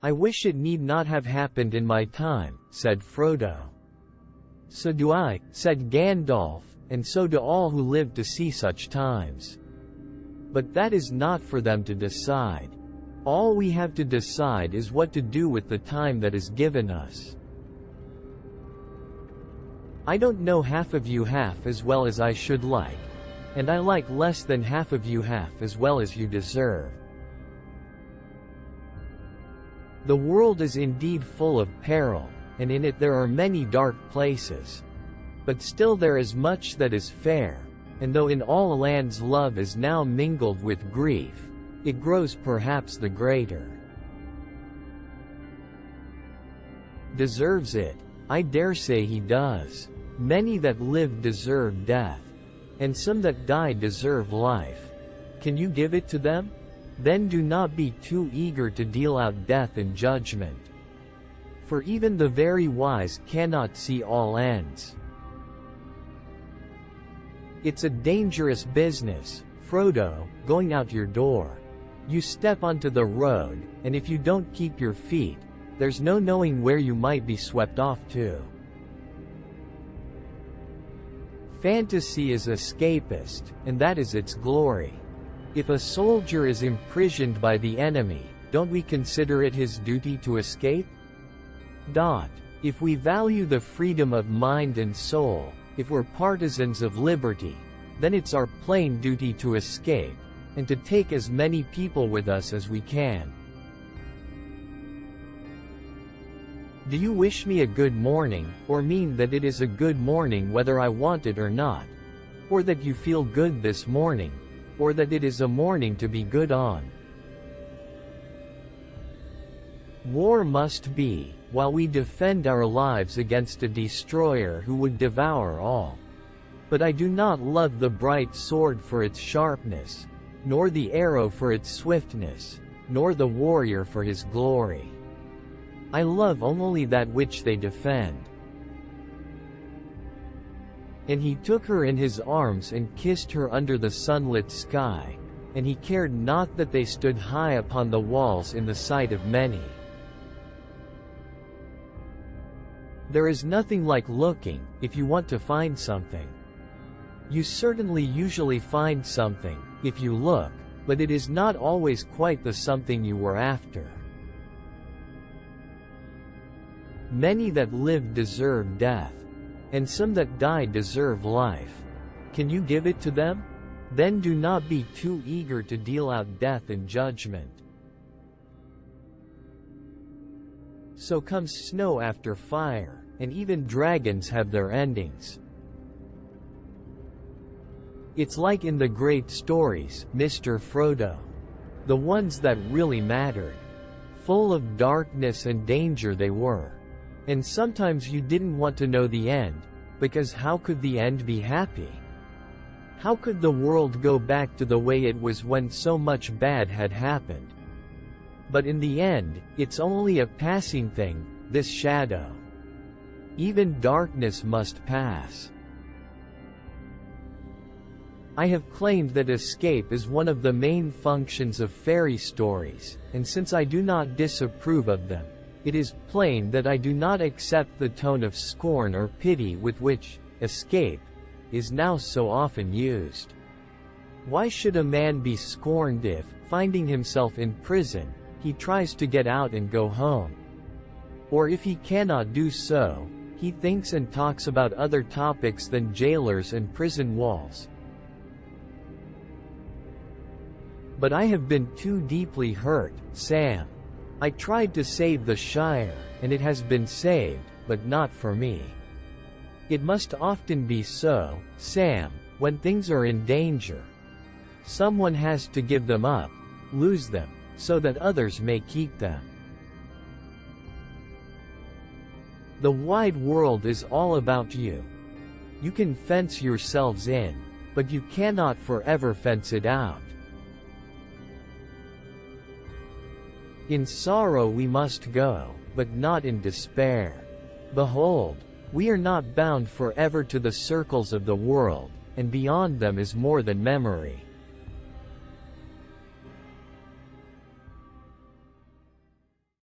"I wish it need not have happened in my time," said Frodo. "So do I," said Gandalf, "and so do all who live to see such times. But that is not for them to decide. All we have to decide is what to do with the time that is given us. I don't know half of you half as well as I should like, and I like less than half of you half as well as you deserve. The world is indeed full of peril, and in it there are many dark places. But still there is much that is fair, and though in all lands love is now mingled with grief, it grows perhaps the greater." Deserves it? I dare say he does. Many that live deserve death, and some that die deserve life. Can you give it to them? Then do not be too eager to deal out death and judgment. For even the very wise cannot see all ends. It's a dangerous business, Frodo, going out your door. You step onto the road, and if you don't keep your feet, there's no knowing where you might be swept off to. Fantasy is escapist, and that is its glory. If a soldier is imprisoned by the enemy, don't we consider it his duty to escape? If we value the freedom of mind and soul, if we're partisans of liberty, then it's our plain duty to escape, and to take as many people with us as we can. Do you wish me a good morning, or mean that it is a good morning whether I want it or not? Or that you feel good this morning? Or that it is a morning to be good on? War must be, while we defend our lives against a destroyer who would devour all. But I do not love the bright sword for its sharpness, nor the arrow for its swiftness, nor the warrior for his glory. I love only that which they defend." And he took her in his arms and kissed her under the sunlit sky, and he cared not that they stood high upon the walls in the sight of many. There is nothing like looking, if you want to find something. You certainly usually find something, if you look, but it is not always quite the something you were after. Many that live deserve death, and some that die deserve life. Can you give it to them? Then do not be too eager to deal out death and judgment. So comes snow after fire, and even dragons have their endings. It's like in the great stories, Mr. Frodo. The ones that really mattered. Full of darkness and danger they were. And sometimes you didn't want to know the end, because how could the end be happy? How could the world go back to the way it was when so much bad had happened? But in the end, it's only a passing thing, this shadow. Even darkness must pass. I have claimed that escape is one of the main functions of fairy stories, and since I do not disapprove of them, it is plain that I do not accept the tone of scorn or pity with which escape is now so often used. Why should a man be scorned if, finding himself in prison, he tries to get out and go home? Or if he cannot do so, he thinks and talks about other topics than jailers and prison walls. But I have been too deeply hurt, Sam. I tried to save the Shire, and it has been saved, but not for me. It must often be so, Sam, when things are in danger. Someone has to give them up, lose them, so that others may keep them. The wide world is all about you. You can fence yourselves in, but you cannot forever fence it out. In sorrow we must go, but not in despair. Behold, we are not bound forever to the circles of the world, and beyond them is more than memory.